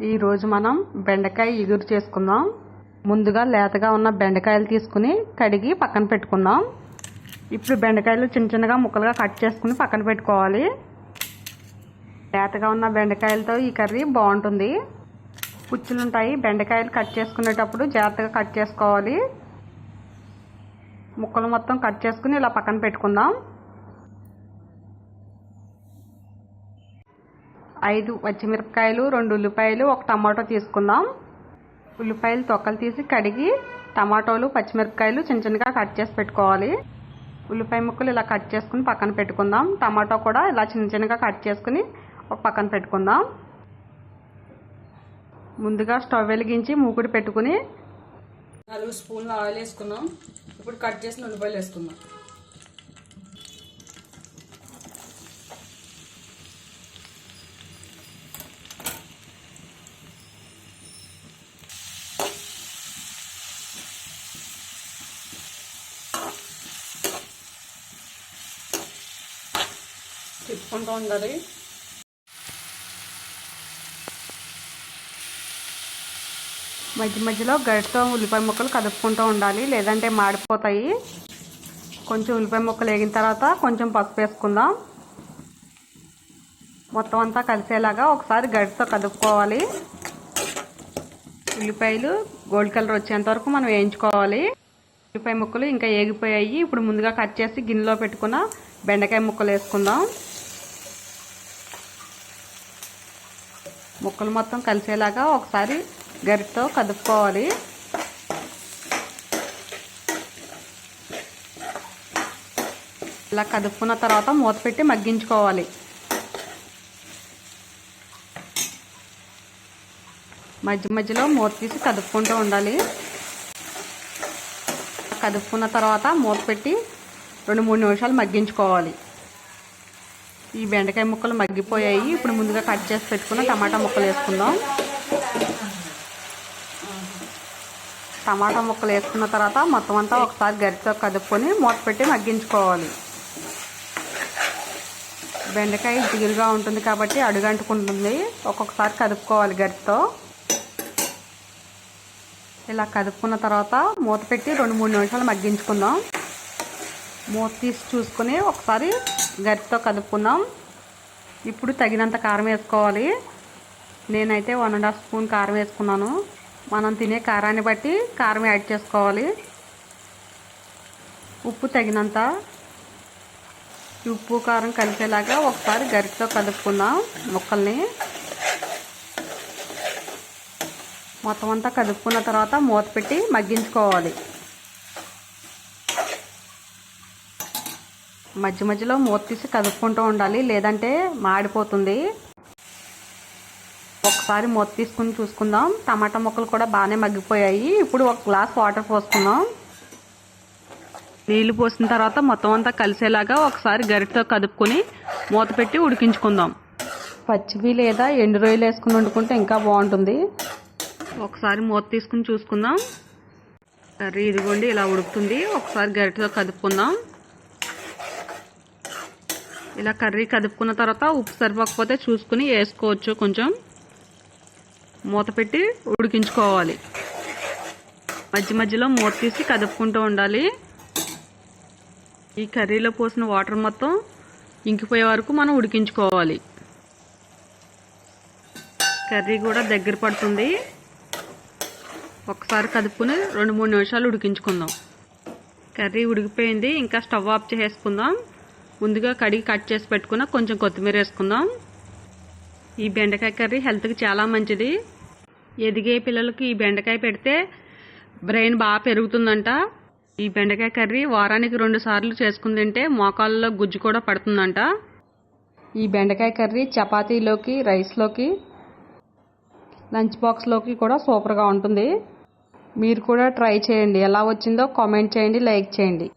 ఈ రోజు మనం బెండకాయ ఇగురు చేసుకుందాం. ముందుగా లేతగా ఉన్న బెండకాయలు తీసుకుని కడిగి పక్కన పెట్టుకుందాం. ఇప్పుడు బెండకాయలు చిన్న చిన్నగా ముక్కలుగా కట్ చేసుకుని పక్కన పెట్టుకోవాలి. లేతగా ఉన్న బెండకాయలతో ఈ కర్రీ బాగుంటుంది. పుచ్చులు ఉంటాయి. బెండకాయలు కట్ చేసుకునేటప్పుడు జాగ్రత్తగా కట్ చేసుకోవాలి. ముక్కలు మొత్తం కట్ చేసుకుని ఇలా పక్కన పెట్టుకుందాం. 5 పచ్చిమిరపకాయలు, 2 ఉల్లిపాయలు, 1 టమాటో తీసుకుందాం. ఉల్లిపాయలు తొక్కలు తీసి కడిగి టమాటోలు, పచ్చిమిరపకాయలు చిన్న చిన్నగా కట్ చేసి పెట్టుకోవాలి. ఉల్లిపాయ ముక్కలు ఇలా కట్ చేసుకుని పక్కన పెట్టుకుందాం. టమాటో కూడా ఇలా చిన్న చిన్నగా కట్ చేసుకుని ఒక పక్కన పెట్టుకుందాం. ముందుగా స్టవ్ వెలిగించి మూకుడు పెట్టుకుని 4 స్పూన్ల ఆయిల్ వేసుకున్నాం. ఇప్పుడు కట్ చేసిన ఉల్లిపాయలు వేసుకుందాం. తిప్పుకుంటూ ఉండాలి. మధ్య మధ్యలో గరిటతో ఉల్లిపాయ ముక్కలు కదుపుకుంటూ ఉండాలి, లేదంటే మాడిపోతాయి. కొంచెం ఉల్లిపాయ ముక్కలు వేగిన తర్వాత కొంచెం పసుపు వేసుకుందాం. మొత్తం అంతా కలిసేలాగా ఒకసారి గరిటతో కదుపుకోవాలి. ఉల్లిపాయలు గోల్డ్ కలర్ వచ్చేంత వరకు మనం వేయించుకోవాలి. ఉల్లిపాయ ముక్కలు ఇంకా వేగిపోయాయి. ఇప్పుడు ముందుగా కట్ చేసి గిన్నెలో పెట్టుకున్న బెండకాయ ముక్కలు వేసుకుందాం. ముక్కలు మొత్తం కలిసేలాగా ఒకసారి గరిటతో కదుపుకోవాలి. ఇలా కదుపుకున్న తర్వాత మూత పెట్టి మగ్గించుకోవాలి. మధ్య మధ్యలో మూత తీసి కదుపుకుంటూ ఉండాలి. కదుపుకున్న తర్వాత మూత పెట్టి 2-3 నిమిషాలు మగ్గించుకోవాలి. ఈ బెండకాయ ముక్కలు మగ్గిపోయాయి. ఇప్పుడు ముందుగా కట్ చేసి పెట్టుకున్న టమాటా ముక్కలు వేసుకుందాం. టమాటా ముక్కలు వేసుకున్న తర్వాత మొత్తం అంతా ఒకసారి గరిటతో కదుపుకొని మూత పెట్టి మగ్గించుకోవాలి. బెండకాయ జిగురుగా ఉంటుంది కాబట్టి అడుగంటుకుంటుంది. ఒక్కొక్కసారి కదుపుకోవాలి గరిటతో. ఇలా కదుపుకున్న తర్వాత మూత పెట్టి 2-3 నిమిషాలు మగ్గించుకుందాం. మూత తీసి చూసుకొని ఒకసారి గరిటతో కదుపుకుందాం. ఇప్పుడు తగినంత కారం వేసుకోవాలి. నేనైతే 1.5 స్పూన్ కారం వేసుకున్నాను. మనం తినే కారాన్ని బట్టి కారం యాడ్ చేసుకోవాలి. ఉప్పు తగినంత. ఉప్పు కారం కలిసేలాగా ఒకసారి గరిటతో కదుపుకుందాం ముక్కల్ని. మొత్తం అంతా కదుపుకున్న తర్వాత మూత పెట్టి మగ్గించుకోవాలి. మధ్య మధ్యలో మూత తీసి కదుపుకుంటూ ఉండాలి, లేదంటే మాడిపోతుంది. ఒకసారి మూత తీసుకుని చూసుకుందాం. టమాటా ముక్కలు కూడా బాగానే మగ్గిపోయాయి. ఇప్పుడు 1 గ్లాస్ వాటర్ పోసుకుందాం. నీళ్లు పోసిన తర్వాత మొత్తం అంతా కలిసేలాగా ఒకసారి గరిటతో కదుపుకొని మూత పెట్టి ఉడికించుకుందాం. పచ్చివి లేదా ఎండు రొయ్యలు వేసుకుని వండుకుంటే ఇంకా బాగుంటుంది. ఒకసారి మూత తీసుకుని చూసుకుందాం. కర్రీ ఇదిగోండి ఇలా ఉడుకుతుంది. ఒకసారి గరిటతో కదుపుకుందాం. ఇలా కర్రీ కదుపుకున్న తర్వాత ఉప్పు సరిపోకపోతే చూసుకుని వేసుకోవచ్చు. కొంచెం మూత పెట్టి ఉడికించుకోవాలి. మధ్య మధ్యలో మూత తీసి కదుపుకుంటూ ఉండాలి. ఈ కర్రీలో పోసిన వాటర్ మొత్తం ఇంకిపోయే వరకు మనం ఉడికించుకోవాలి. కర్రీ కూడా దగ్గర పడుతుంది. ఒకసారి కదుపుకుని 2-3 నిమిషాలు ఉడికించుకుందాం. కర్రీ ఉడికిపోయింది. ఇంకా స్టవ్ ఆఫ్ చేసుకుందాం. ముందుగా కడిగి కట్ చేసి పెట్టుకున్న కొంచెం కొత్తిమీర వేసుకుందాం. ఈ బెండకాయ కర్రీ హెల్త్కి చాలా మంచిది. ఎదిగే పిల్లలకి ఈ బెండకాయ పెడితే బ్రెయిన్ బాగా పెరుగుతుందంట. ఈ బెండకాయ కర్రీ వారానికి 2 సార్లు చేసుకుని తింటే మోకాళ్ళలో గుజ్జు కూడా పడుతుందంట. ఈ బెండకాయ కర్రీ చపాతీలోకి, రైస్లోకి, లంచ్ బాక్స్లోకి కూడా సూపర్గా ఉంటుంది. మీరు కూడా ట్రై చేయండి. ఎలా వచ్చిందో కామెంట్ చేయండి, లైక్ చేయండి.